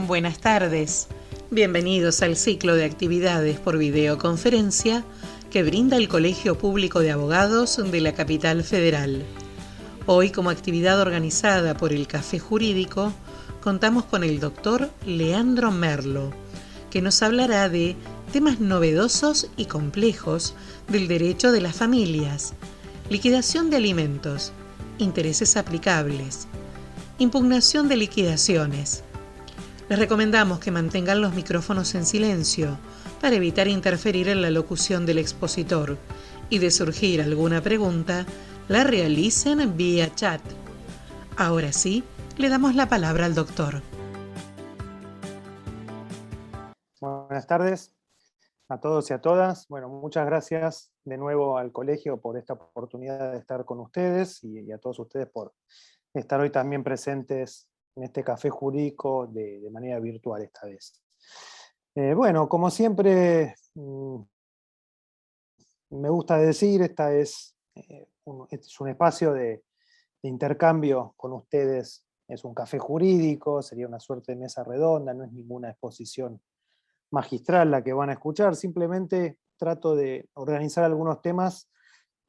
Buenas tardes. Bienvenidos al ciclo de actividades por videoconferencia que brinda el Colegio Público de Abogados de la Capital Federal. Hoy, como actividad organizada por el Café Jurídico, contamos con el doctor Leandro Merlo, que nos hablará de temas novedosos y complejos del derecho de las familias, liquidación de alimentos, intereses aplicables, impugnación de liquidaciones. Les recomendamos que mantengan los micrófonos en silencio para evitar interferir en la locución del expositor y, de surgir alguna pregunta, la realicen vía chat. Ahora sí, le damos la palabra al doctor. Buenas tardes a todos y a todas. Bueno, muchas gracias de nuevo al colegio por esta oportunidad de estar con ustedes y a todos ustedes por estar hoy también presentes en este café jurídico de manera virtual esta vez. Bueno, como siempre me gusta decir, este es un espacio de intercambio con ustedes, es un café jurídico, sería una suerte de mesa redonda, no es ninguna exposición magistral la que van a escuchar, simplemente trato de organizar algunos temas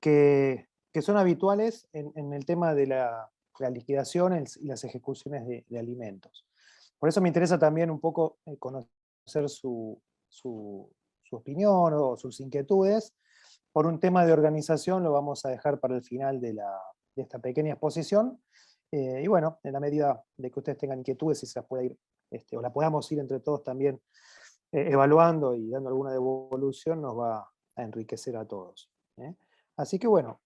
que son habituales en el tema de la liquidación y las ejecuciones de alimentos. Por eso me interesa también un poco conocer su opinión o sus inquietudes. Por un tema de organización lo vamos a dejar para el final de esta pequeña exposición. Y bueno, en la medida de que ustedes tengan inquietudes y se las pueda ir, o la podamos ir entre todos también evaluando y dando alguna devolución, nos va a enriquecer a todos. Así que bueno,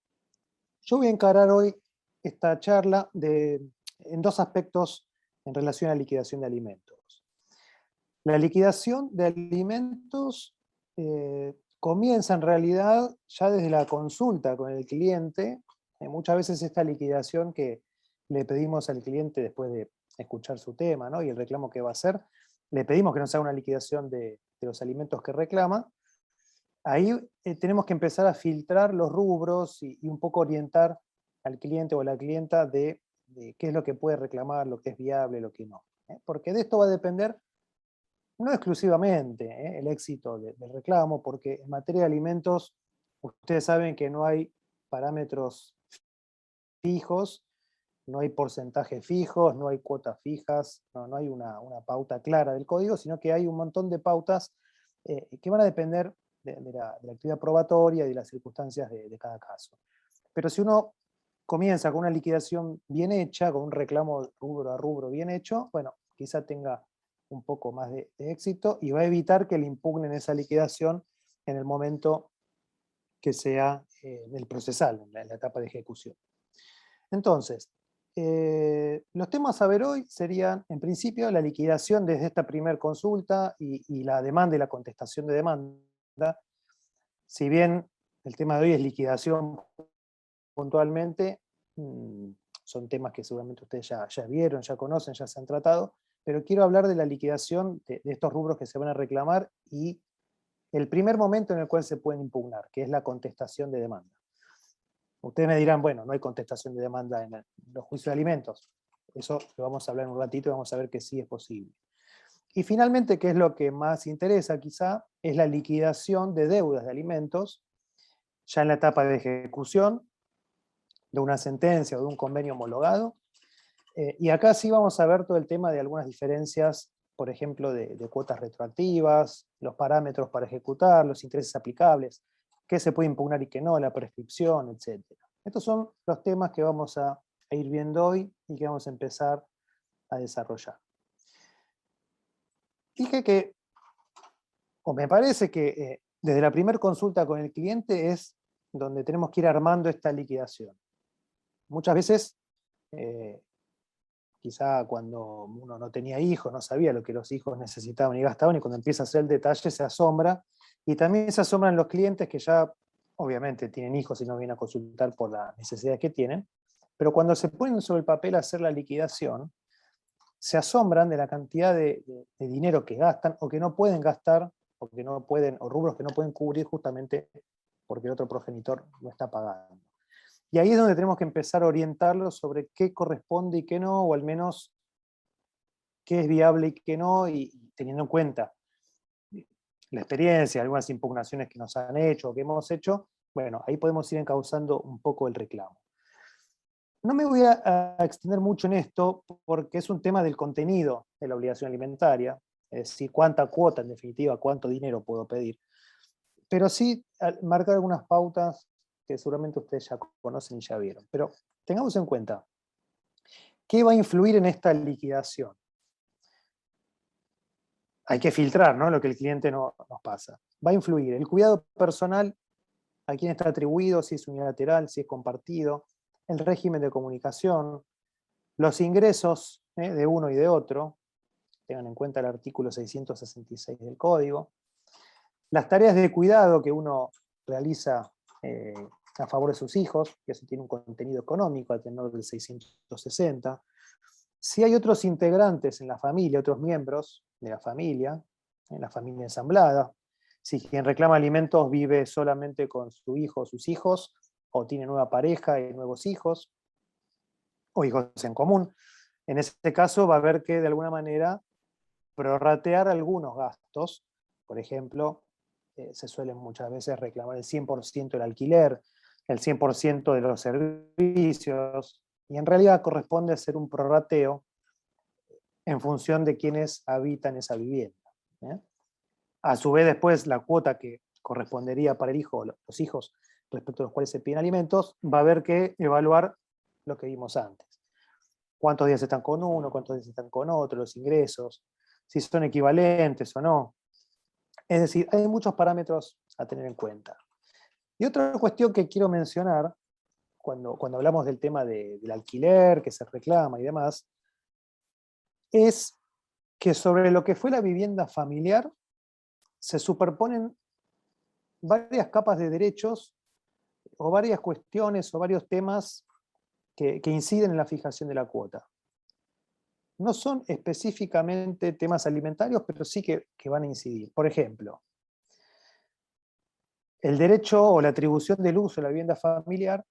yo voy a encarar hoy esta charla en dos aspectos en relación a la liquidación de alimentos. La liquidación de alimentos comienza en realidad ya desde la consulta con el cliente. Muchas veces esta liquidación que le pedimos al cliente después de escuchar su tema, ¿no?, y el reclamo que va a hacer, le pedimos que nos haga una liquidación de los alimentos que reclama. Ahí tenemos que empezar a filtrar los rubros y un poco orientar al cliente o a la clienta de qué es lo que puede reclamar, lo que es viable, lo que no. Porque de esto va a depender no exclusivamente el éxito del reclamo, porque en materia de alimentos ustedes saben que no hay parámetros fijos, no hay porcentajes fijos, no hay cuotas fijas, no hay una pauta clara del código, sino que hay un montón de pautas que van a depender de la actividad probatoria y de las circunstancias de cada caso. Pero si uno comienza con una liquidación bien hecha, con un reclamo rubro a rubro bien hecho, bueno, quizá tenga un poco más de éxito y va a evitar que le impugnen esa liquidación en el momento que sea el procesal, en la etapa de ejecución. Entonces, los temas a ver hoy serían, en principio, la liquidación desde esta primer consulta y la demanda y la contestación de demanda. Si bien el tema de hoy es liquidación puntualmente, son temas que seguramente ustedes ya vieron, ya conocen, ya se han tratado, pero quiero hablar de la liquidación de estos rubros que se van a reclamar y el primer momento en el cual se pueden impugnar, que es la contestación de demanda. Ustedes me dirán, bueno, no hay contestación de demanda en los juicios de alimentos. Eso lo vamos a hablar en un ratito y vamos a ver que sí es posible. Y finalmente, que es lo que más interesa quizá, es la liquidación de deudas de alimentos, ya en la etapa de ejecución de una sentencia o de un convenio homologado. Y acá sí vamos a ver todo el tema de algunas diferencias, por ejemplo, de cuotas retroactivas, los parámetros para ejecutar, los intereses aplicables, qué se puede impugnar y qué no, la prescripción, etc. Estos son los temas que vamos a ir viendo hoy y que vamos a empezar a desarrollar. Dije que, o me parece que desde la primera consulta con el cliente es donde tenemos que ir armando esta liquidación. Muchas veces, quizá cuando uno no tenía hijos, no sabía lo que los hijos necesitaban y gastaban, y cuando empieza a hacer el detalle se asombra, y también se asombran los clientes que ya obviamente tienen hijos y no vienen a consultar por las necesidades que tienen, pero cuando se ponen sobre el papel a hacer la liquidación, se asombran de la cantidad de dinero que gastan o que no pueden gastar, o que no pueden, o rubros que no pueden cubrir justamente porque el otro progenitor no está pagando. Y ahí es donde tenemos que empezar a orientarlos sobre qué corresponde y qué no, o al menos qué es viable y qué no, y teniendo en cuenta la experiencia, algunas impugnaciones que nos han hecho o que hemos hecho, bueno, ahí podemos ir encauzando un poco el reclamo. No me voy a extender mucho en esto porque es un tema del contenido de la obligación alimentaria, es decir, cuánta cuota en definitiva, cuánto dinero puedo pedir, pero sí marcar algunas pautas que seguramente ustedes ya conocen y ya vieron. Pero tengamos en cuenta, ¿qué va a influir en esta liquidación? Hay que filtrar, ¿no?, lo que el cliente nos pasa. Va a influir el cuidado personal, a quién está atribuido, si es unilateral, si es compartido, el régimen de comunicación, los ingresos de uno y de otro, tengan en cuenta el artículo 666 del Código, las tareas de cuidado que uno realiza a favor de sus hijos, que eso tiene un contenido económico al tenor del 660, si hay otros integrantes en la familia, otros miembros de la familia, en la familia ensamblada, si quien reclama alimentos vive solamente con su hijo o sus hijos, o tiene nueva pareja y nuevos hijos, o hijos en común. En ese caso va a haber que de alguna manera prorratear algunos gastos. Por ejemplo, se suelen muchas veces reclamar el 100% del alquiler, el 100% de los servicios, y en realidad corresponde hacer un prorrateo en función de quienes habitan esa vivienda. A su vez, después, la cuota que correspondería para el hijo o los hijos respecto a los cuales se piden alimentos, va a haber que evaluar lo que vimos antes. Cuántos días están con uno, cuántos días están con otro, los ingresos, si son equivalentes o no. Es decir, hay muchos parámetros a tener en cuenta. Y otra cuestión que quiero mencionar, cuando hablamos del tema del alquiler, que se reclama y demás, es que sobre lo que fue la vivienda familiar se superponen varias capas de derechos o varias cuestiones o varios temas que inciden en la fijación de la cuota. No son específicamente temas alimentarios, pero sí que van a incidir. Por ejemplo, el derecho o la atribución del uso de la vivienda familiar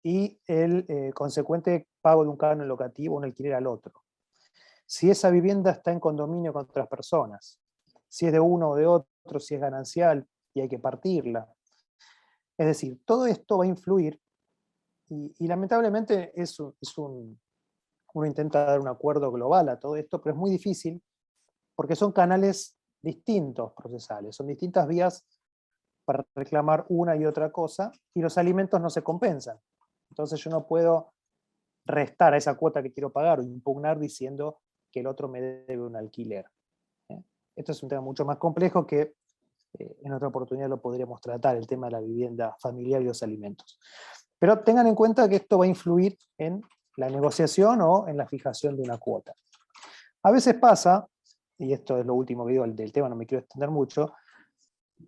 y el consecuente pago de un canon locativo o un alquiler al otro. Si esa vivienda está en condominio con otras personas, si es de uno o de otro, si es ganancial y hay que partirla. Es decir, todo esto va a influir y lamentablemente uno intenta dar un acuerdo global a todo esto, pero es muy difícil porque son canales distintos procesales, son distintas vías para reclamar una y otra cosa, y los alimentos no se compensan. Entonces yo no puedo restar a esa cuota que quiero pagar o impugnar diciendo que el otro me debe un alquiler. Esto es un tema mucho más complejo que en otra oportunidad lo podríamos tratar, el tema de la vivienda familiar y los alimentos. Pero tengan en cuenta que esto va a influir en la negociación o en la fijación de una cuota. A veces pasa, y esto es lo último que digo del tema, no me quiero extender mucho,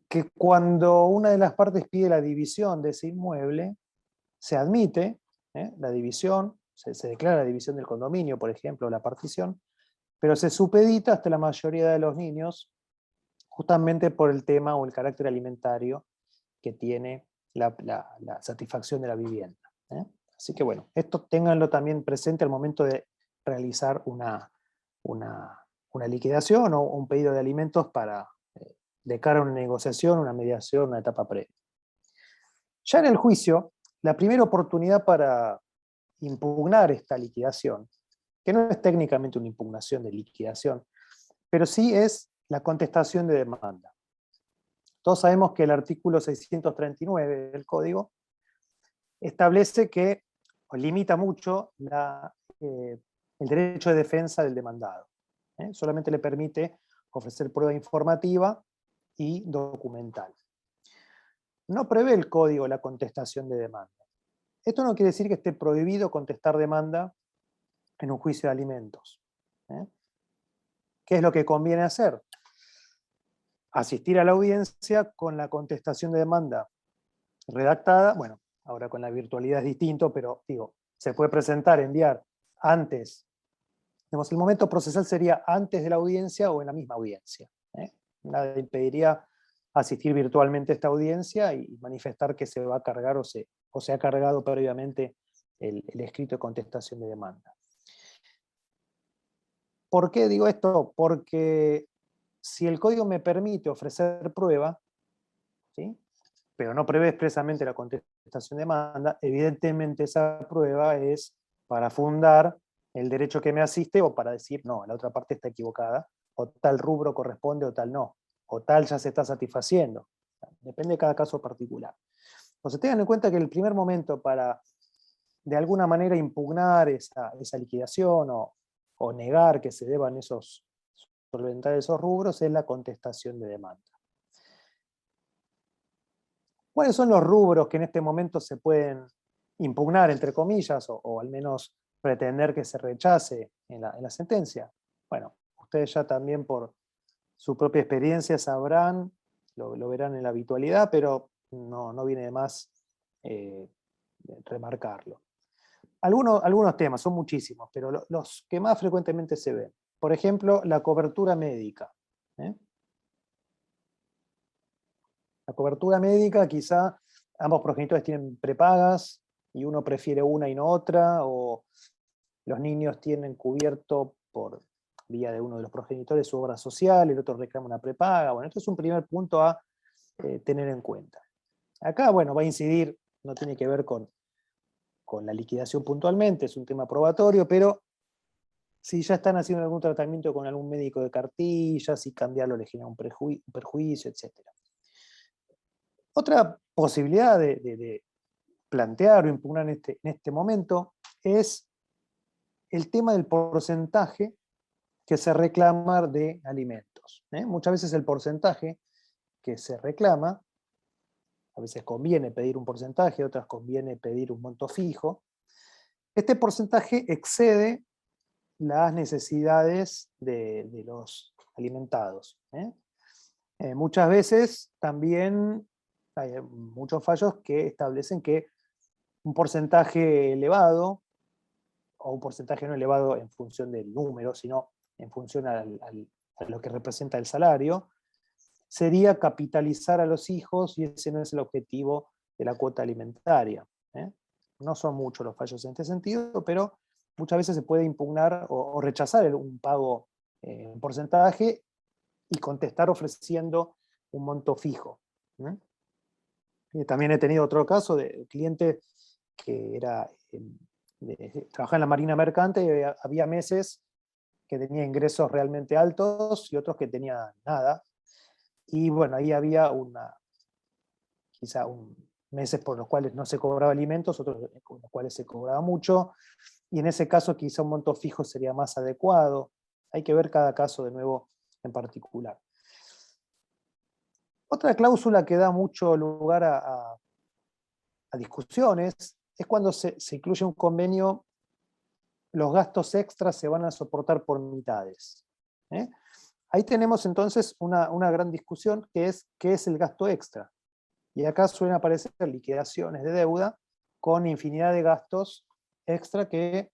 que cuando una de las partes pide la división de ese inmueble, se admite la división, se declara la división del condominio, por ejemplo, la partición, pero se supedita hasta la mayoría de los niños justamente por el tema o el carácter alimentario que tiene la satisfacción de la vivienda. Así que bueno, esto ténganlo también presente al momento de realizar una liquidación o un pedido de alimentos para de cara a una negociación, una mediación, una etapa previa. Ya en el juicio, la primera oportunidad para impugnar esta liquidación, que no es técnicamente una impugnación de liquidación, pero sí es la contestación de demanda. Todos sabemos que el artículo 639 del Código establece que, o limita mucho, el derecho de defensa del demandado. Solamente le permite ofrecer prueba informativa y documental. No prevé el Código la contestación de demanda. Esto no quiere decir que esté prohibido contestar demanda en un juicio de alimentos. ¿Qué es lo que conviene hacer? Asistir a la audiencia con la contestación de demanda redactada. Bueno, ahora con la virtualidad es distinto, pero digo, se puede presentar, enviar antes. Digamos, el momento procesal sería antes de la audiencia o en la misma audiencia. Nada impediría asistir virtualmente a esta audiencia y manifestar que se va a cargar o se ha cargado previamente el escrito de contestación de demanda. ¿Por qué digo esto? Porque si el código me permite ofrecer prueba, ¿sí?, pero no prevé expresamente la contestación de demanda, evidentemente esa prueba es para fundar el derecho que me asiste o para decir, no, la otra parte está equivocada, o tal rubro corresponde o tal no, o tal ya se está satisfaciendo. Depende de cada caso particular. Entonces tengan en cuenta que el primer momento para, de alguna manera, impugnar esa liquidación o negar que se deban solventar esos rubros es la contestación de demanda. ¿Cuáles son los rubros que en este momento se pueden impugnar, entre comillas, o al menos pretender que se rechace en la sentencia? Bueno, ustedes ya también por su propia experiencia sabrán, lo verán en la habitualidad, pero no viene de más remarcarlo. Algunos temas, son muchísimos, pero los que más frecuentemente se ven. Por ejemplo, la cobertura médica. La cobertura médica, quizá ambos progenitores tienen prepagas y uno prefiere una y no otra, o los niños tienen cubierto por vía de uno de los progenitores su obra social, el otro reclama una prepaga. Bueno, esto es un primer punto a tener en cuenta. Acá, bueno, va a incidir, no tiene que ver con la liquidación puntualmente, es un tema probatorio, pero si ya están haciendo algún tratamiento con algún médico de cartilla, si cambiarlo le genera un perjuicio, etc. Otra posibilidad de plantear o impugnar en este momento es el tema del porcentaje que se reclama de alimentos. Muchas veces el porcentaje que se reclama, a veces conviene pedir un porcentaje, otras conviene pedir un monto fijo. Este porcentaje excede las necesidades de los alimentados. Muchas veces también hay muchos fallos que establecen que un porcentaje elevado, o un porcentaje no elevado en función del número, sino en función a lo que representa el salario, sería capitalizar a los hijos, y ese no es el objetivo de la cuota alimentaria. No son muchos los fallos en este sentido, pero muchas veces se puede impugnar o rechazar un pago en porcentaje y contestar ofreciendo un monto fijo. También he tenido otro caso de cliente que trabajaba en la Marina Mercante y había meses que tenía ingresos realmente altos y otros que tenía nada. Y bueno, ahí había quizá meses por los cuales no se cobraba alimentos, otros por los cuales se cobraba mucho, y en ese caso quizá un monto fijo sería más adecuado. Hay que ver cada caso de nuevo en particular. Otra cláusula que da mucho lugar a discusiones es cuando se incluye un convenio, los gastos extras se van a soportar por mitades. Ahí tenemos entonces una gran discusión que es ¿qué es el gasto extra? Y acá suelen aparecer liquidaciones de deuda con infinidad de gastos extra que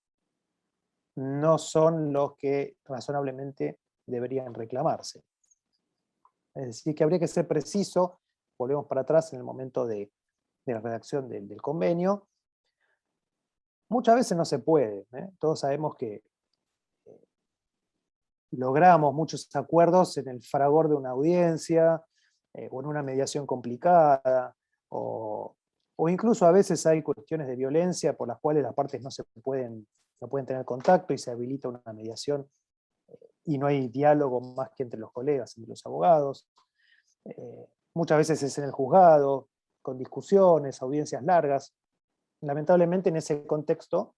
no son los que razonablemente deberían reclamarse. Es decir, que habría que ser preciso, volvemos para atrás en el momento de la redacción del convenio. Muchas veces no se puede, todos sabemos que logramos muchos acuerdos en el fragor de una audiencia, o en una mediación complicada, o incluso a veces hay cuestiones de violencia por las cuales las partes no pueden tener contacto y se habilita una mediación y no hay diálogo más que entre los colegas, entre los abogados. Muchas veces es en el juzgado, con discusiones, audiencias largas. Lamentablemente en ese contexto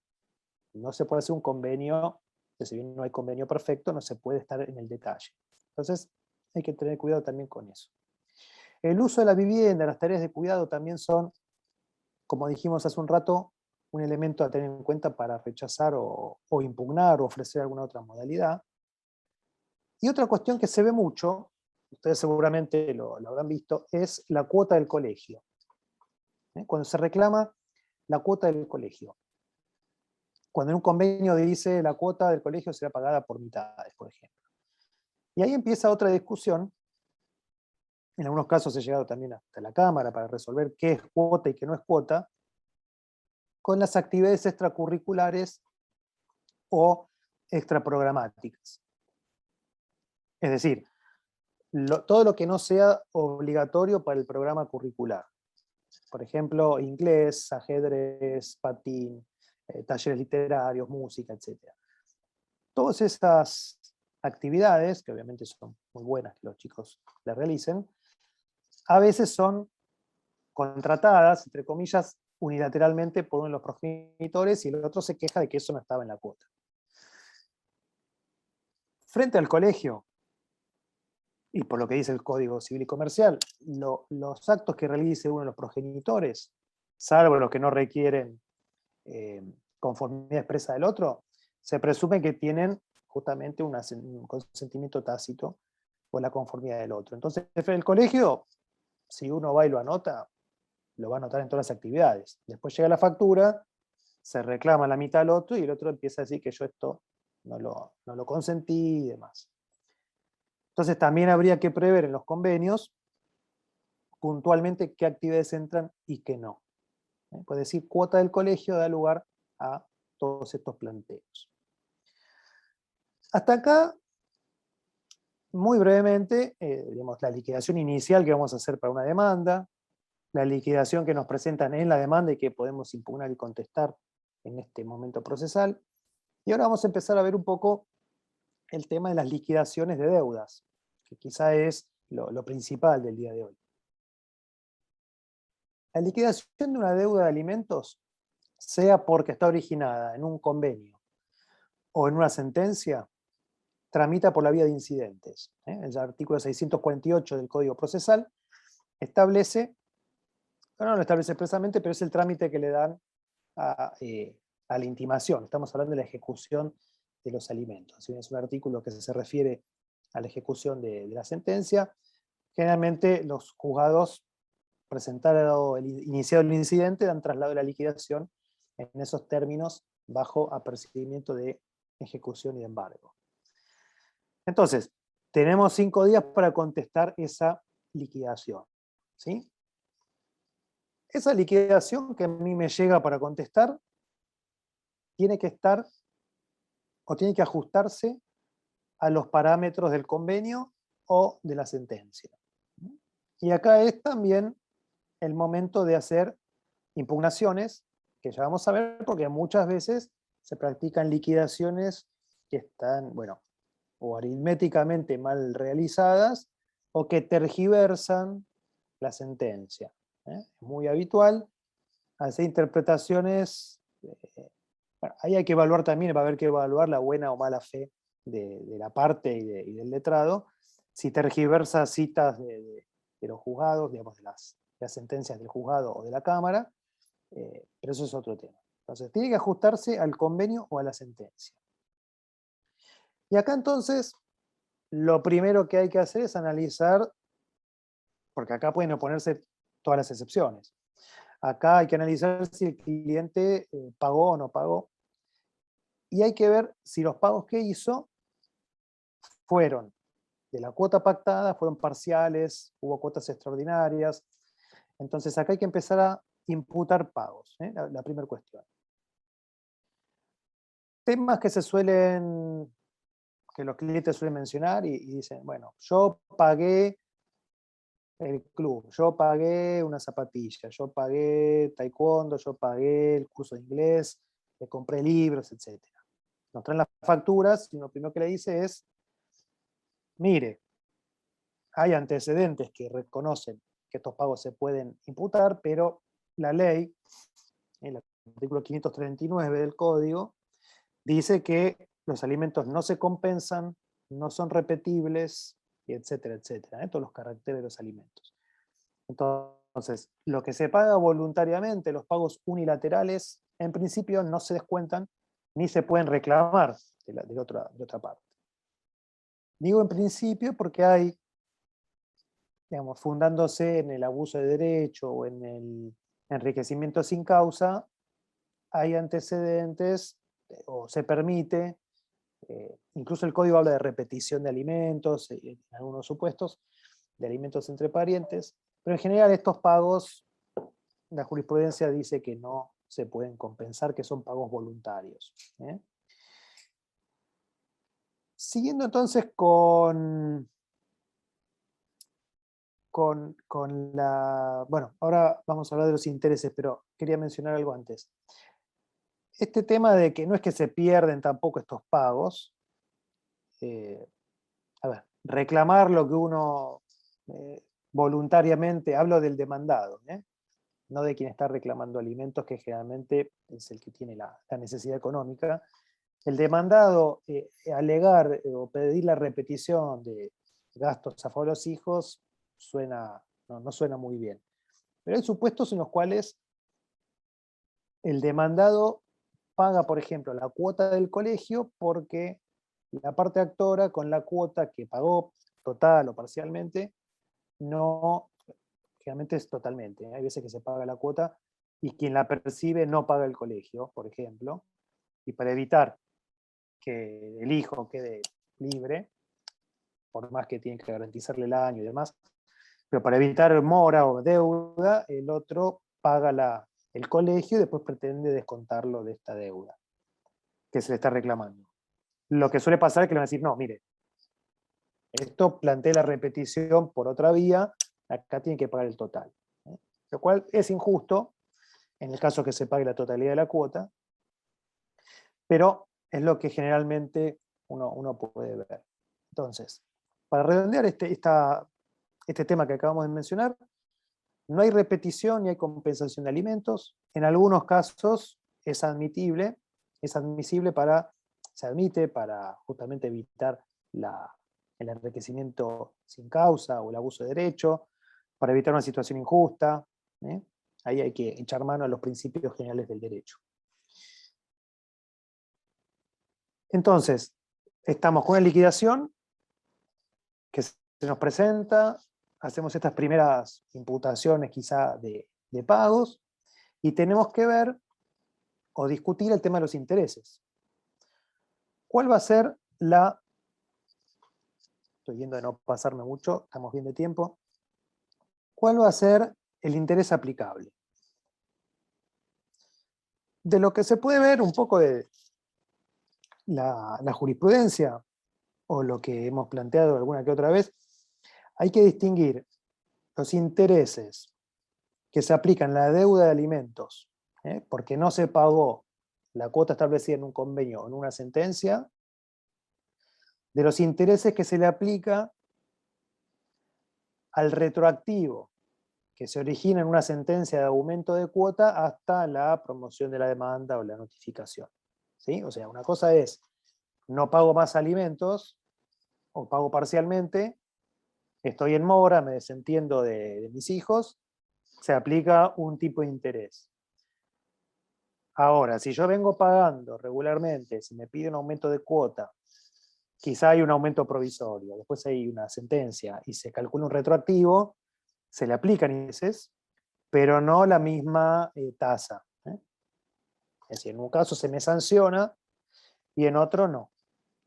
no se puede hacer un convenio, que si bien no hay convenio perfecto, no se puede estar en el detalle. Entonces hay que tener cuidado también con eso. El uso de la vivienda, las tareas de cuidado también son, como dijimos hace un rato, un elemento a tener en cuenta para rechazar o impugnar o ofrecer alguna otra modalidad. Y otra cuestión que se ve mucho, ustedes seguramente lo habrán visto, es la cuota del colegio. Cuando se reclama la cuota del colegio. Cuando en un convenio dice la cuota del colegio será pagada por mitades, por ejemplo. Y ahí empieza otra discusión. En algunos casos he llegado también hasta la Cámara para resolver qué es cuota y qué no es cuota, con las actividades extracurriculares o extraprogramáticas. Es decir, todo lo que no sea obligatorio para el programa curricular. Por ejemplo, inglés, ajedrez, patín, talleres literarios, música, etc. Todas estas actividades, que obviamente son muy buenas que los chicos las realicen, a veces son contratadas, entre comillas, unilateralmente por uno de los progenitores y el otro se queja de que eso no estaba en la cuota. Frente al colegio, y por lo que dice el Código Civil y Comercial, los actos que realice uno de los progenitores, salvo los que no requieren conformidad expresa del otro, se presume que tienen justamente un consentimiento tácito o la conformidad del otro. Entonces, el colegio, si uno va y lo anota, lo va a anotar en todas las actividades. Después llega la factura, se reclama la mitad al otro y el otro empieza a decir que yo esto no lo consentí y demás. Entonces también habría que prever en los convenios puntualmente qué actividades entran y qué no. Puede decir, cuota del colegio da lugar a todos estos planteos. Hasta acá, muy brevemente, digamos, la liquidación inicial que vamos a hacer para una demanda, la liquidación que nos presentan en la demanda y que podemos impugnar y contestar en este momento procesal. Y ahora vamos a empezar a ver un poco el tema de las liquidaciones de deudas, que quizá es lo principal del día de hoy. La liquidación de una deuda de alimentos, sea porque está originada en un convenio o en una sentencia, tramita por la vía de incidentes. El artículo 648 del Código Procesal establece, no lo establece expresamente, pero es el trámite que le dan a la intimación. Estamos hablando de la ejecución de los alimentos. Es un artículo que se refiere a la ejecución de la sentencia. Generalmente los juzgados, iniciado el incidente, dan traslado de la liquidación en esos términos bajo apercibimiento de ejecución y de embargo. Entonces, tenemos 5 días para contestar esa liquidación, ¿sí? Esa liquidación que a mí me llega para contestar tiene que estar o tiene que ajustarse a los parámetros del convenio o de la sentencia. Y acá es también el momento de hacer impugnaciones, que ya vamos a ver porque muchas veces se practican liquidaciones que están, bueno, o aritméticamente mal realizadas o que tergiversan la sentencia. Es muy habitual hacer interpretaciones. Bueno, ahí hay que evaluar también, va a haber que evaluar la buena o mala fe de la parte y del letrado, si tergiversa citas de los juzgados, digamos, de las sentencias del juzgado o de la Cámara, pero eso es otro tema. Entonces, tiene que ajustarse al convenio o a la sentencia. Y acá entonces, lo primero que hay que hacer es analizar, porque acá pueden oponerse todas las excepciones. Acá hay que analizar si el cliente pagó o no pagó. Y hay que ver si los pagos que hizo fueron de la cuota pactada, fueron parciales, hubo cuotas extraordinarias. Entonces acá hay que empezar a imputar pagos, la primera cuestión. Temas que que los clientes suelen mencionar y dicen, bueno, yo pagué el club, yo pagué una zapatilla, yo pagué taekwondo, yo pagué el curso de inglés, le compré libros, etc. Nos traen las facturas y lo primero que le dice es, mire, hay antecedentes que reconocen que estos pagos se pueden imputar, pero la ley, en el artículo 539 del Código, dice que los alimentos no se compensan, no son repetibles, etcétera, etcétera, todos los caracteres de los alimentos. Entonces, lo que se paga voluntariamente, los pagos unilaterales, en principio no se descuentan ni se pueden reclamar de otra parte. Digo en principio porque hay, digamos, fundándose en el abuso de derecho o en el enriquecimiento sin causa, hay antecedentes o se permite, incluso el código habla de repetición de alimentos, en algunos supuestos, de alimentos entre parientes, pero en general estos pagos, la jurisprudencia dice que no se pueden compensar, que son pagos voluntarios. Siguiendo entonces con la... Bueno, ahora vamos a hablar de los intereses, pero quería mencionar algo antes. Este tema de que no es que se pierden tampoco estos pagos. A ver, reclamar lo que uno voluntariamente, hablo del demandado, no de quien está reclamando alimentos, que generalmente es el que tiene la necesidad económica. El demandado, alegar o pedir la repetición de gastos a favor de los hijos no suena muy bien. Pero hay supuestos en los cuales el demandado paga, por ejemplo, la cuota del colegio porque la parte actora con la cuota que pagó total o parcialmente, no, generalmente es totalmente. Hay veces que se paga la cuota y quien la percibe no paga el colegio, por ejemplo, y para evitar que el hijo quede libre, por más que tiene que garantizarle el año y demás, pero para evitar mora o deuda, el otro paga el colegio y después pretende descontarlo de esta deuda que se le está reclamando. Lo que suele pasar es que le van a decir, no, mire, esto plantea la repetición por otra vía, acá tiene que pagar el total. Lo cual es injusto, en el caso que se pague la totalidad de la cuota, pero es lo que generalmente uno puede ver. Entonces, para redondear este tema que acabamos de mencionar, no hay repetición ni hay compensación de alimentos. En algunos casos es admisible se admite para justamente evitar el enriquecimiento sin causa o el abuso de derecho, para evitar una situación injusta. Ahí hay que echar mano a los principios generales del derecho. Entonces, estamos con la liquidación que se nos presenta, hacemos estas primeras imputaciones quizá de pagos, y tenemos que ver o discutir el tema de los intereses. ¿Cuál va a ser estoy viendo de no pasarme mucho, estamos bien de tiempo, cuál va a ser el interés aplicable? De lo que se puede ver un poco de la jurisprudencia, o lo que hemos planteado alguna que otra vez, hay que distinguir los intereses que se aplican a la deuda de alimentos, porque no se pagó la cuota establecida en un convenio o en una sentencia, de los intereses que se le aplica al retroactivo, que se origina en una sentencia de aumento de cuota hasta la promoción de la demanda o la notificación. ¿Sí? O sea, una cosa es, no pago más alimentos, o pago parcialmente, estoy en mora, me desentiendo de mis hijos, se aplica un tipo de interés. Ahora, si yo vengo pagando regularmente, si me pide un aumento de cuota, quizá hay un aumento provisorio, después hay una sentencia y se calcula un retroactivo, se le aplican intereses, pero no la misma tasa. Es decir, en un caso se me sanciona y en otro no.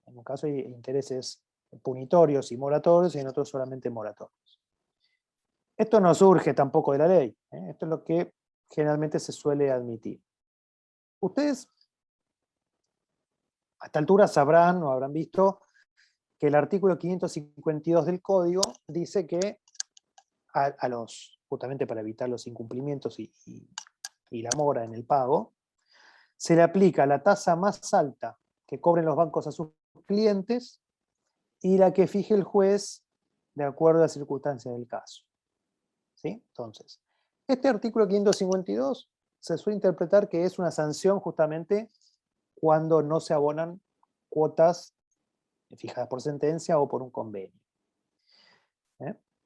En un caso hay intereses punitorios y moratorios y en otro solamente moratorios. Esto no surge tampoco de la ley. Esto es lo que generalmente se suele admitir. Ustedes a esta altura sabrán o habrán visto que el artículo 552 del Código dice que justamente para evitar los incumplimientos y la mora en el pago, se le aplica la tasa más alta que cobren los bancos a sus clientes y la que fije el juez de acuerdo a las circunstancias del caso. ¿Sí? Entonces, este artículo 552 se suele interpretar que es una sanción justamente cuando no se abonan cuotas fijadas por sentencia o por un convenio.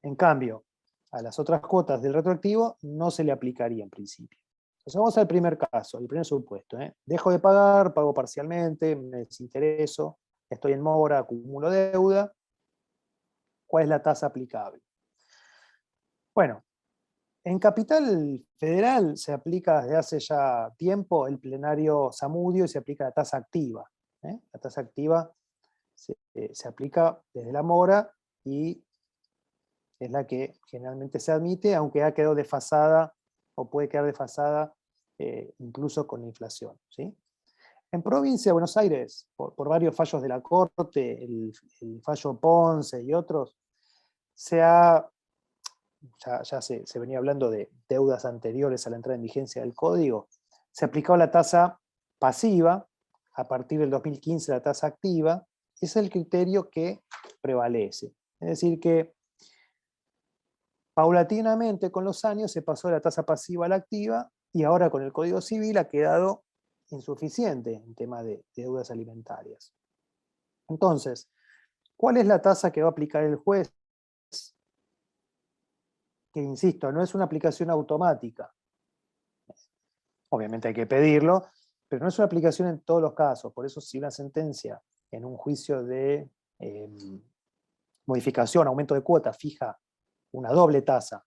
En cambio, a las otras cuotas del retroactivo no se le aplicaría en principio. Entonces vamos al primer caso, el primer supuesto. Dejo de pagar, pago parcialmente, me desintereso, estoy en mora, acumulo deuda. ¿Cuál es la tasa aplicable? Bueno, en Capital Federal se aplica desde hace ya tiempo el plenario Zamudio y se aplica la tasa activa. La tasa activa se aplica desde la mora y es la que generalmente se admite, aunque ha quedado desfasada o puede quedar desfasada incluso con la inflación. ¿Sí? En provincia de Buenos Aires, por varios fallos de la Corte, el fallo Ponce y otros, ya se venía hablando de deudas anteriores a la entrada en vigencia del código, se aplicaba la tasa pasiva, a partir del 2015 la tasa activa, y es el criterio que prevalece. Es decir que paulatinamente con los años se pasó de la tasa pasiva a la activa, y ahora con el Código Civil ha quedado insuficiente en tema de deudas alimentarias. Entonces, ¿cuál es la tasa que va a aplicar el juez? Que, insisto, no es una aplicación automática. Obviamente hay que pedirlo, pero no es una aplicación en todos los casos. Por eso, si una sentencia en un juicio de modificación, aumento de cuota, fija una doble tasa,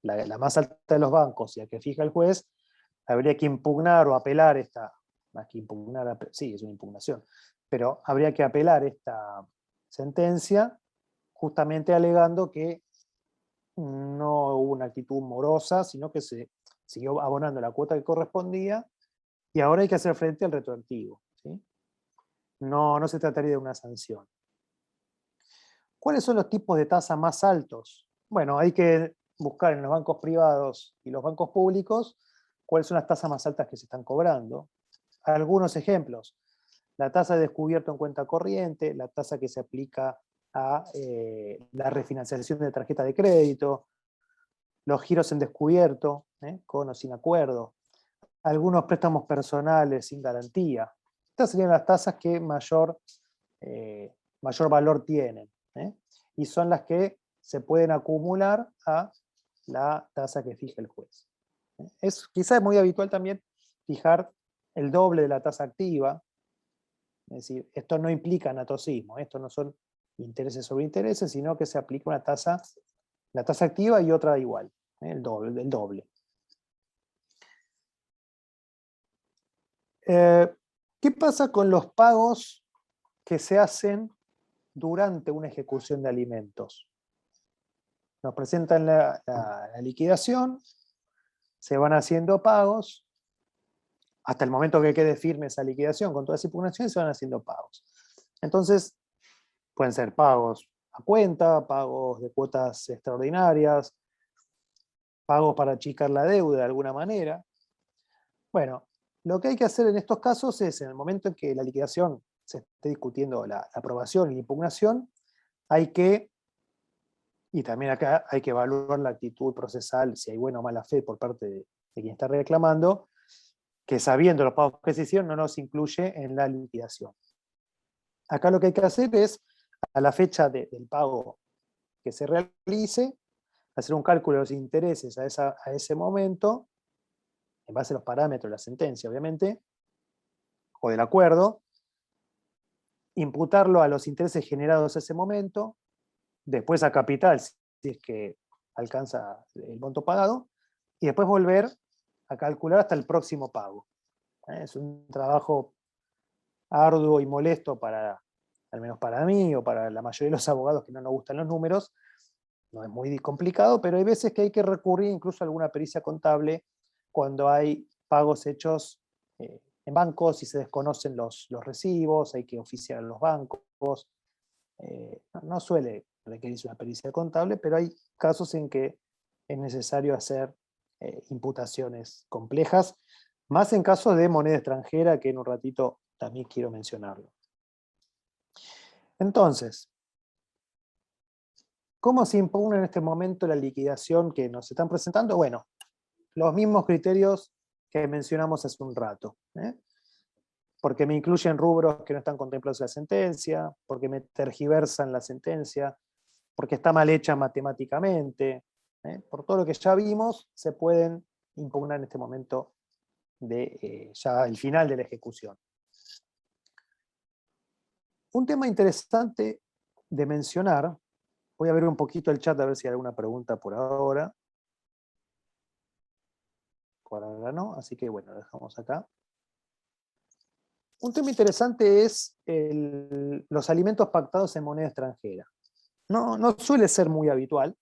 la más alta de los bancos y la que fija el juez, habría que impugnar o apelar esta, más que impugnar, sí, es una impugnación, pero habría que apelar esta sentencia justamente alegando que no hubo una actitud morosa, sino que se siguió abonando la cuota que correspondía y ahora hay que hacer frente al retroactivo, ¿sí? No se trataría de una sanción. ¿Cuáles son los tipos de tasa más altos? Bueno, hay que buscar en los bancos privados y los bancos públicos cuáles son las tasas más altas que se están cobrando. Algunos ejemplos: la tasa de descubierto en cuenta corriente, la tasa que se aplica a la refinanciación de tarjeta de crédito, los giros en descubierto, con o sin acuerdo, algunos préstamos personales sin garantía. Estas serían las tasas que mayor valor tienen, y son las que se pueden acumular a la tasa que fija el juez. Quizás es muy habitual también fijar el doble de la tasa activa. Es decir, esto no implica natosismo, esto no son intereses sobre intereses, sino que se aplica una tasa, la tasa activa y otra igual, el doble. ¿Qué pasa con los pagos que se hacen durante una ejecución de alimentos? Nos presentan la liquidación, se van haciendo pagos, hasta el momento que quede firme esa liquidación con todas las impugnaciones se van haciendo pagos. Entonces, pueden ser pagos a cuenta, pagos de cuotas extraordinarias, pagos para achicar la deuda de alguna manera. Bueno, lo que hay que hacer en estos casos es, en el momento en que la liquidación se esté discutiendo la aprobación y la impugnación, y también acá hay que evaluar la actitud procesal, si hay buena o mala fe por parte de quien está reclamando, que sabiendo los pagos que se hicieron no nos incluye en la liquidación. Acá lo que hay que hacer es, a la fecha del pago que se realice, hacer un cálculo de los intereses a ese momento, en base a los parámetros de la sentencia, obviamente, o del acuerdo, imputarlo a los intereses generados a ese momento, después a capital, si es que alcanza el monto pagado, y después volver a calcular hasta el próximo pago. Es un trabajo arduo y molesto al menos para mí, o para la mayoría de los abogados que no nos gustan los números. No es muy complicado, pero hay veces que hay que recurrir incluso a alguna pericia contable cuando hay pagos hechos en bancos y se desconocen los recibos, hay que oficiar a los bancos. No suele requerirse una pericia contable, pero hay casos en que es necesario hacer imputaciones complejas, más en casos de moneda extranjera, que en un ratito también quiero mencionarlo. Entonces, ¿cómo se impugna en este momento la liquidación que nos están presentando? Bueno, los mismos criterios que mencionamos hace un rato, porque me incluyen rubros que no están contemplados en la sentencia, porque me tergiversan la sentencia, porque está mal hecha matemáticamente, por todo lo que ya vimos, se pueden impugnar en este momento de ya el final de la ejecución. Un tema interesante de mencionar, voy a ver un poquito el chat a ver si hay alguna pregunta por ahora. Por ahora no, así que bueno, lo dejamos acá. Un tema interesante es los alimentos pactados en moneda extranjera. No suele ser muy habitual,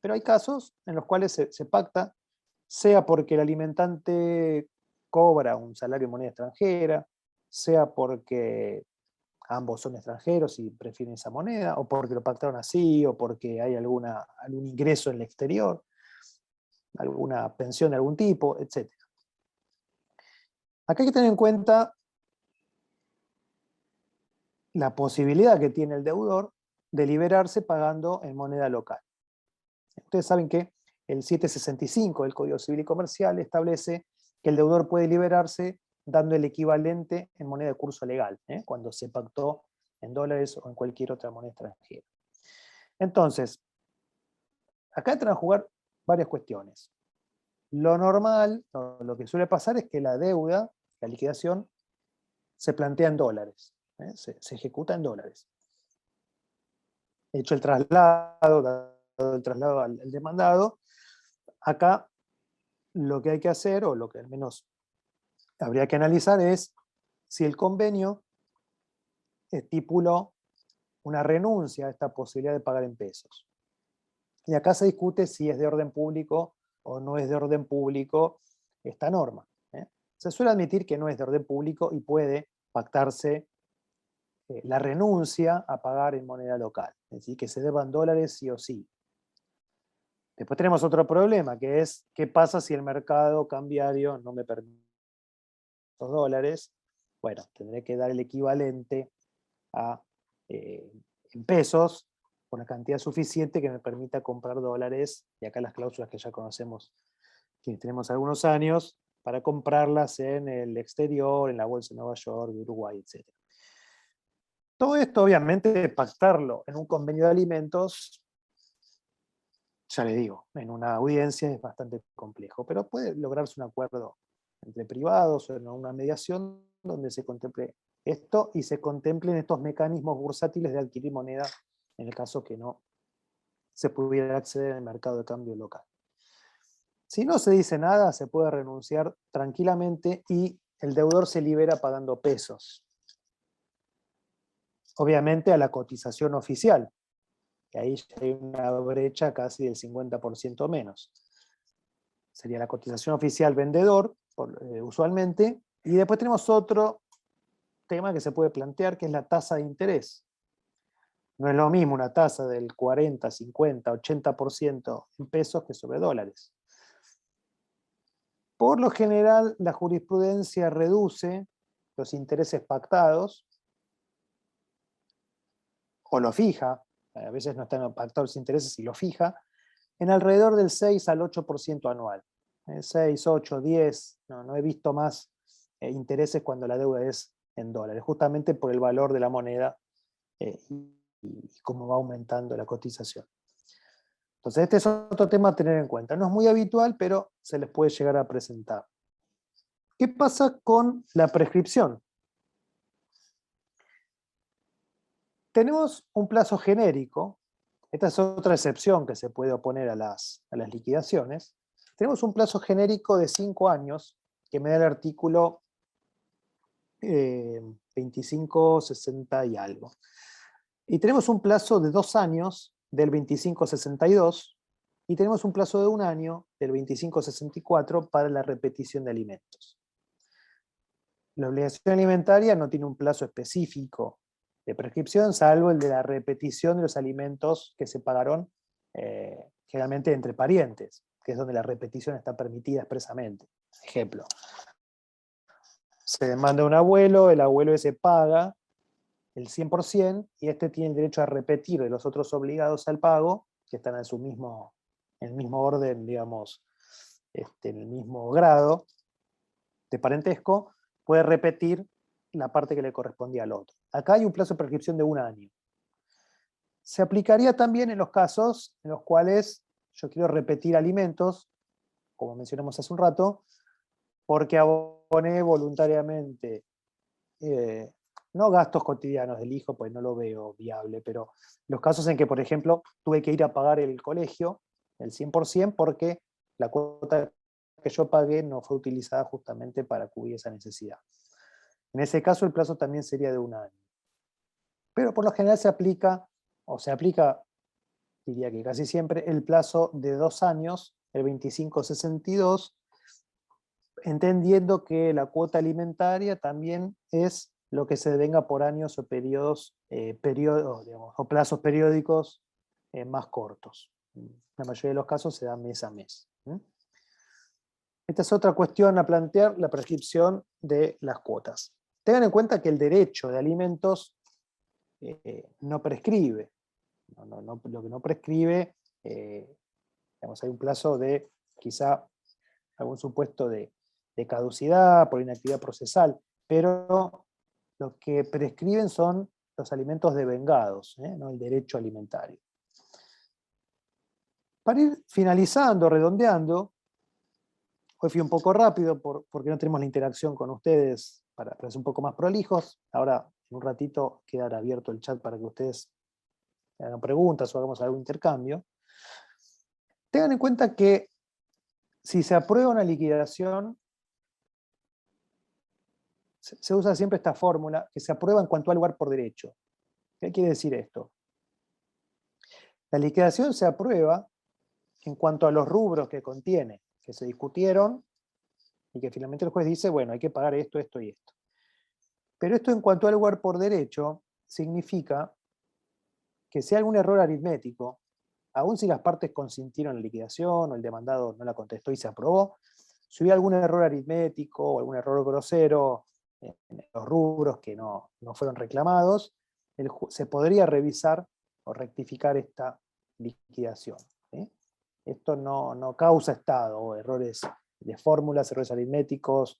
pero hay casos en los cuales se pacta, sea porque el alimentante cobra un salario en moneda extranjera, sea porque ambos son extranjeros y prefieren esa moneda, o porque lo pactaron así, o porque hay algún ingreso en el exterior, alguna pensión de algún tipo, etc. Acá hay que tener en cuenta la posibilidad que tiene el deudor de liberarse pagando en moneda local. Ustedes saben que el 765 del Código Civil y Comercial establece que el deudor puede liberarse dando el equivalente en moneda de curso legal, cuando se pactó en dólares o en cualquier otra moneda extranjera. Entonces, acá entran a jugar varias cuestiones. Lo normal, lo que suele pasar es que la deuda, la liquidación, se plantea en dólares, se ejecuta en dólares. Hecho el traslado, dado el traslado al demandado, acá lo que hay que hacer, o lo que al menos habría que analizar, es si el convenio estipuló una renuncia a esta posibilidad de pagar en pesos. Y acá se discute si es de orden público o no es de orden público esta norma. Se suele admitir que no es de orden público y puede pactarse la renuncia a pagar en moneda local, es decir, que se deban dólares sí o sí. Después tenemos otro problema, que es qué pasa si el mercado cambiario no me permite los dólares. Bueno, tendré que dar el equivalente en pesos por una cantidad suficiente que me permita comprar dólares, y acá las cláusulas que ya conocemos, que tenemos algunos años, para comprarlas en el exterior, en la bolsa de Nueva York, de Uruguay, etc. Todo esto, obviamente, pactarlo en un convenio de alimentos, ya le digo, en una audiencia es bastante complejo, pero puede lograrse un acuerdo entre privados o en una mediación donde se contemple esto y se contemplen estos mecanismos bursátiles de adquirir moneda en el caso que no se pudiera acceder al mercado de cambio local. Si no se dice nada, se puede renunciar tranquilamente y el deudor se libera pagando pesos. Obviamente a la cotización oficial, que ahí ya hay una brecha casi del 50% menos. Sería la cotización oficial vendedor, usualmente, y después tenemos otro tema que se puede plantear, que es la tasa de interés. No es lo mismo una tasa del 40, 50, 80% en pesos que sobre dólares. Por lo general, la jurisprudencia reduce los intereses pactados, o lo fija, a veces no están pactados los intereses y lo fija, en alrededor del 6 al 8% anual. 6, 8, 10, no he visto más intereses cuando la deuda es en dólares, justamente por el valor de la moneda y cómo va aumentando la cotización. Entonces este es otro tema a tener en cuenta. No es muy habitual, pero se les puede llegar a presentar. ¿Qué pasa con la prescripción? Tenemos un plazo genérico. Esta es otra excepción que se puede oponer a las liquidaciones. Tenemos un plazo genérico de 5 años que me da el artículo 2560 y algo. Y tenemos un plazo de 2 años del 2562 y tenemos un plazo de 1 año del 2564 para la repetición de alimentos. La obligación alimentaria no tiene un plazo específico de prescripción, salvo el de la repetición de los alimentos que se pagaron generalmente entre parientes, que es donde la repetición está permitida expresamente. Ejemplo, se demanda a un abuelo, el abuelo ese paga el 100% y este tiene el derecho a repetir de los otros obligados al pago, que están en el mismo orden, digamos, en el mismo grado de parentesco, puede repetir la parte que le correspondía al otro. Acá hay un plazo de prescripción de 1 año. Se aplicaría también en los casos en los cuales yo quiero repetir alimentos, como mencionamos hace un rato, porque aboné voluntariamente, no gastos cotidianos del hijo, pues no lo veo viable, pero los casos en que, por ejemplo, tuve que ir a pagar el colegio, el 100%, porque la cuota que yo pagué no fue utilizada justamente para cubrir esa necesidad. En ese caso el plazo también sería de 1 año. Pero por lo general se aplica, diría que casi siempre, el plazo de 2 años, el 2562, entendiendo que la cuota alimentaria también es lo que se devenga por años o periodos, digamos, o plazos periódicos más cortos. En la mayoría de los casos se da mes a mes. Esta es otra cuestión a plantear, la prescripción de las cuotas. Tengan en cuenta que el derecho de alimentos no prescribe. Lo que no prescribe, digamos, hay un plazo de quizá algún supuesto de caducidad por inactividad procesal, pero lo que prescriben son los alimentos devengados, no el derecho alimentario. Para ir finalizando, redondeando, hoy fui un poco rápido porque no tenemos la interacción con ustedes para ser un poco más prolijos. Ahora, en un ratito, quedará abierto el chat para que ustedes hagan preguntas o hagamos algún intercambio. Tengan en cuenta que si se aprueba una liquidación, se usa siempre esta fórmula, que se aprueba en cuanto al lugar por derecho. ¿Qué quiere decir esto? La liquidación se aprueba en cuanto a los rubros que contiene, que se discutieron, y que finalmente el juez dice, bueno, hay que pagar esto, esto y esto. Pero esto en cuanto al lugar por derecho, significa que si hay algún error aritmético, aun si las partes consintieron en la liquidación, o el demandado no la contestó y se aprobó, si hubiera algún error aritmético o algún error grosero en los rubros que no fueron reclamados, se podría revisar o rectificar esta liquidación. Esto no causa estado o errores de fórmulas, errores aritméticos,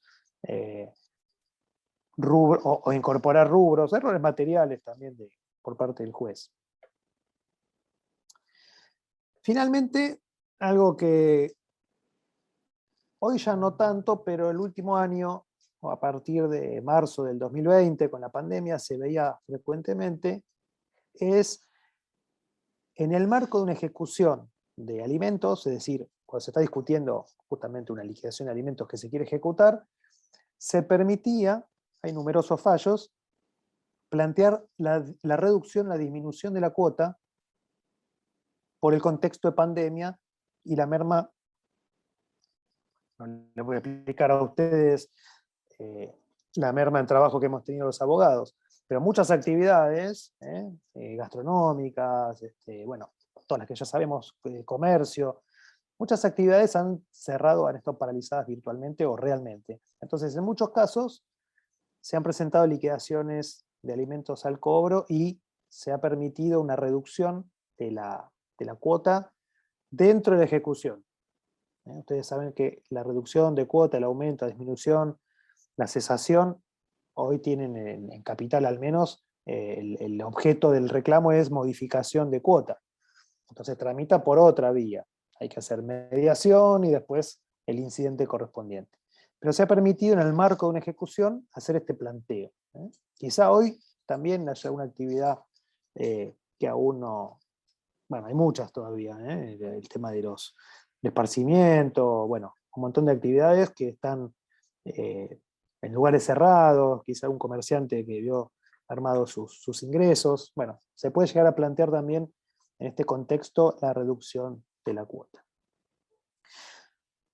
o incorporar rubros, errores materiales también por parte del juez. Finalmente, algo que hoy ya no tanto, pero el último año, o a partir de marzo del 2020, con la pandemia, se veía frecuentemente, es en el marco de una ejecución de alimentos, es decir, cuando se está discutiendo justamente una liquidación de alimentos que se quiere ejecutar, se permitía, hay numerosos fallos, plantear la reducción, la disminución de la cuota por el contexto de pandemia y la merma. No les voy a explicar a ustedes la merma en trabajo que hemos tenido los abogados, pero muchas actividades gastronómicas, bueno, todas las que ya sabemos, comercio, muchas actividades han cerrado, han estado paralizadas virtualmente o realmente. Entonces, en muchos casos, se han presentado liquidaciones de alimentos al cobro y se ha permitido una reducción de la cuota dentro de la ejecución. Ustedes saben que la reducción de cuota, el aumento, la disminución, la cesación, hoy tienen en capital al menos, el objeto del reclamo es modificación de cuota. Entonces tramita por otra vía. Hay que hacer mediación y después el incidente correspondiente. Pero se ha permitido en el marco de una ejecución hacer este planteo. Quizá hoy también haya una actividad que aún no... Bueno, hay muchas todavía, el tema de los esparcimiento, bueno, un montón de actividades que están en lugares cerrados, quizá un comerciante que vio armados sus ingresos. Bueno, se puede llegar a plantear también en este contexto la reducción de la cuota.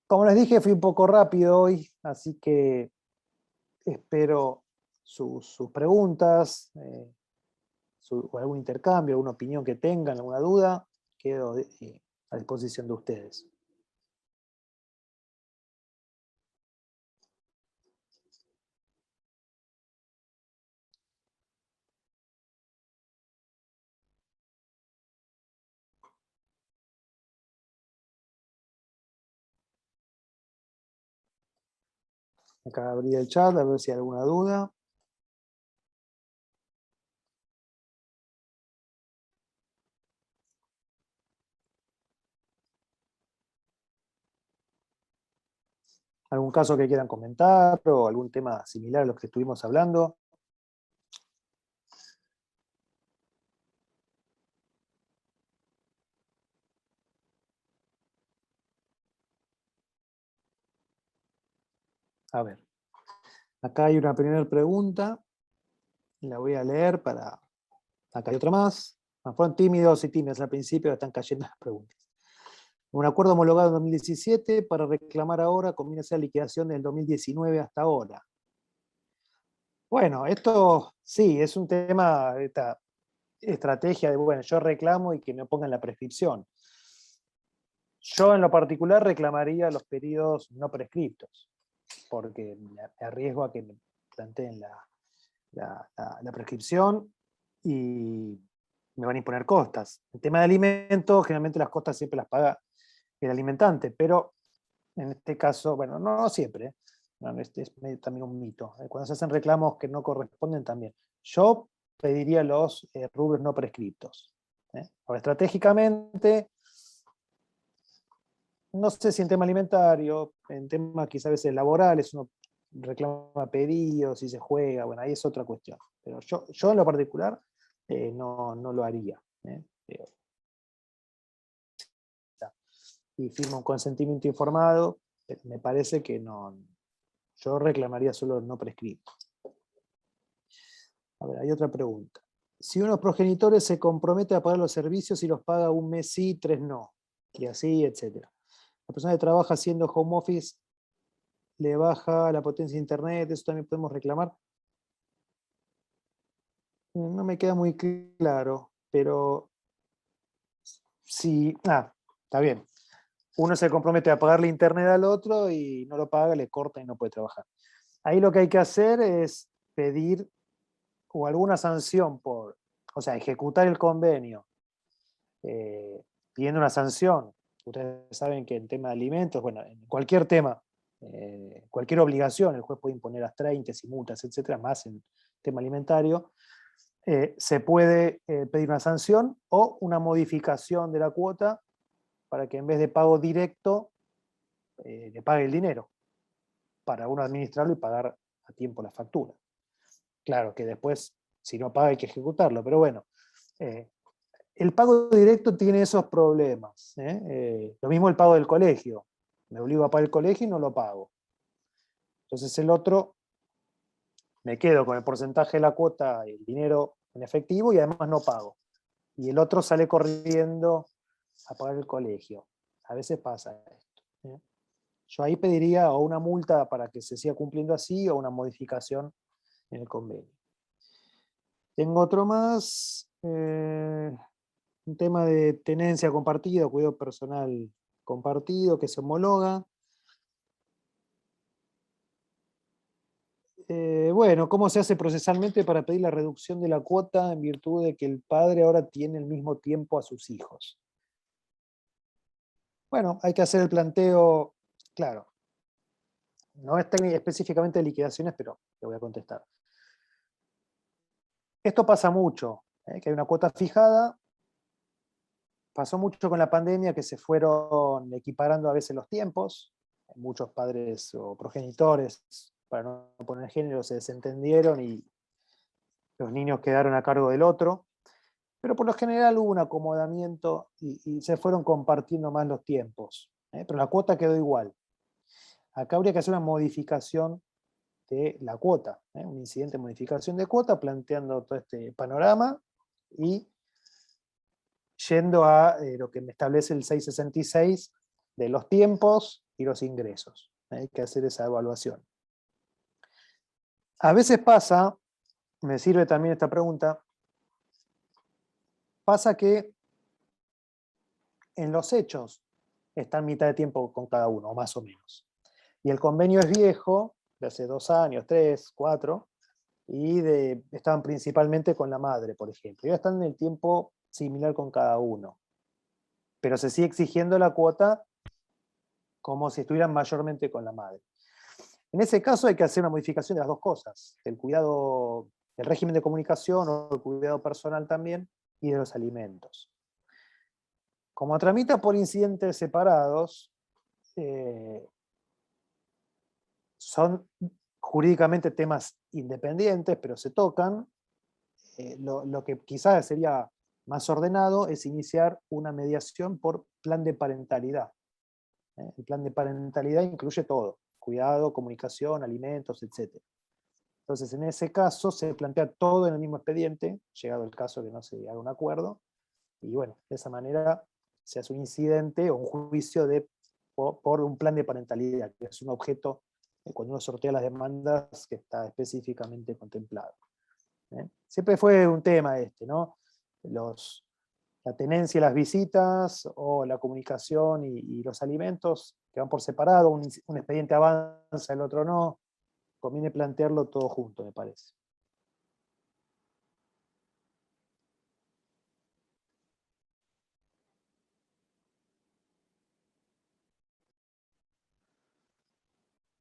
Como les dije, fui un poco rápido hoy, así que espero sus preguntas, o algún intercambio, alguna opinión que tengan, alguna duda, quedo a disposición de ustedes. Acá abrí el chat a ver si hay alguna duda. ¿Algún caso que quieran comentar o algún tema similar a los que estuvimos hablando? A ver, acá hay una primera pregunta, la voy a leer para... Acá hay otra más. Fueron tímidos y tímidas al principio, están cayendo las preguntas. Un acuerdo homologado en 2017 para reclamar ahora conviene hacer la liquidación del 2019 hasta ahora. Bueno, esto sí, es un tema, esta estrategia de, bueno, yo reclamo y que me pongan la prescripción. Yo en lo particular reclamaría los periodos no prescriptos, porque me arriesgo a que me planteen la prescripción y me van a imponer costas. En tema de alimentos, generalmente las costas siempre las paga el alimentante, pero en este caso, bueno, no siempre, no, este es también un mito. Cuando se hacen reclamos que no corresponden también. Yo pediría los rubros no prescriptos. Ahora, estratégicamente, no sé si en tema alimentario, en temas quizás a veces laborales, uno reclama pedidos, si se juega, bueno, ahí es otra cuestión. Pero yo en lo particular no lo haría. Y firma un consentimiento informado, me parece que no. Yo reclamaría solo el no prescrito. A ver, hay otra pregunta. Si unos progenitores se compromete a pagar los servicios y los paga un mes sí, 3 no, y así, etc. La persona que trabaja haciendo home office le baja la potencia de internet, eso también podemos reclamar. No me queda muy claro, pero si... está bien. Uno se compromete a pagarle internet al otro y no lo paga, le corta y no puede trabajar. Ahí lo que hay que hacer es pedir o alguna sanción o sea, ejecutar el convenio pidiendo una sanción. Ustedes saben que en tema de alimentos, bueno, en cualquier tema, cualquier obligación, el juez puede imponer astraintes y multas, etcétera, más en tema alimentario, se puede pedir una sanción o una modificación de la cuota para que en vez de pago directo, le pague el dinero, para uno administrarlo y pagar a tiempo la factura. Claro que después, si no paga, hay que ejecutarlo, pero bueno, el pago directo tiene esos problemas. Lo mismo el pago del colegio. Me obligo a pagar el colegio y no lo pago. Entonces el otro, me quedo con el porcentaje de la cuota, el dinero en efectivo y además no pago. Y el otro sale corriendo a pagar el colegio. A veces pasa esto. Yo ahí pediría o una multa para que se siga cumpliendo así o una modificación en el convenio. Tengo otro más. Un tema de tenencia compartida, cuidado personal compartido, que se homologa. Bueno, ¿cómo se hace procesalmente para pedir la reducción de la cuota en virtud de que el padre ahora tiene el mismo tiempo a sus hijos? Bueno, hay que hacer el planteo, claro, no es específicamente de liquidaciones, pero te voy a contestar. Esto pasa mucho, que hay una cuota fijada. Pasó mucho con la pandemia que se fueron equiparando a veces los tiempos. Muchos padres o progenitores, para no poner género, se desentendieron y los niños quedaron a cargo del otro. Pero por lo general hubo un acomodamiento y se fueron compartiendo más los tiempos. Pero la cuota quedó igual. Acá habría que hacer una modificación de la cuota, un incidente de modificación de cuota, planteando todo este panorama y yendo a lo que me establece el 666 de los tiempos y los ingresos. Hay que hacer esa evaluación. A veces pasa, me sirve también esta pregunta, pasa que en los hechos están mitad de tiempo con cada uno, o más o menos. Y el convenio es viejo, de hace 2 años, 3, 4, y estaban principalmente con la madre, por ejemplo. Y ahora están en el tiempo similar con cada uno. Pero se sigue exigiendo la cuota como si estuvieran mayormente con la madre. En ese caso hay que hacer una modificación de las dos cosas, del cuidado, del régimen de comunicación o el cuidado personal también, y de los alimentos. Como tramita por incidentes separados, son jurídicamente temas independientes, pero se tocan. Lo que quizás sería más ordenado es iniciar una mediación por plan de parentalidad. El plan de parentalidad incluye todo, cuidado, comunicación, alimentos, etc. Entonces, en ese caso se plantea todo en el mismo expediente, llegado el caso que no se haga un acuerdo, y bueno, de esa manera se hace un incidente o un juicio por un plan de parentalidad, que es un objeto, cuando uno sortea las demandas, que está específicamente contemplado. Siempre fue un tema este, ¿no? La tenencia y las visitas, o la comunicación y los alimentos, que van por separado, un expediente avanza, el otro no. Conviene plantearlo todo junto, me parece.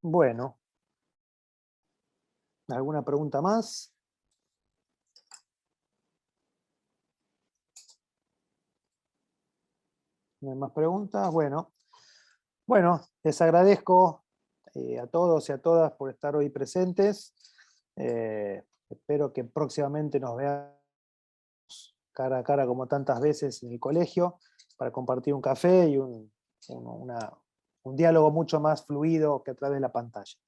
Bueno, ¿alguna pregunta más? ¿No hay más preguntas? Bueno, les agradezco a todos y a todas por estar hoy presentes. Espero que próximamente nos veamos cara a cara como tantas veces en el colegio para compartir un café y un diálogo mucho más fluido que a través de la pantalla.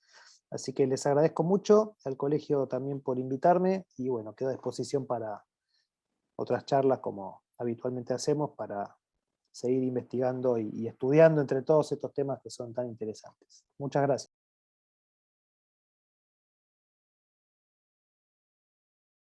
Así que les agradezco mucho al colegio también por invitarme y bueno, quedo a disposición para otras charlas como habitualmente hacemos para seguir investigando y estudiando entre todos estos temas que son tan interesantes. Muchas gracias.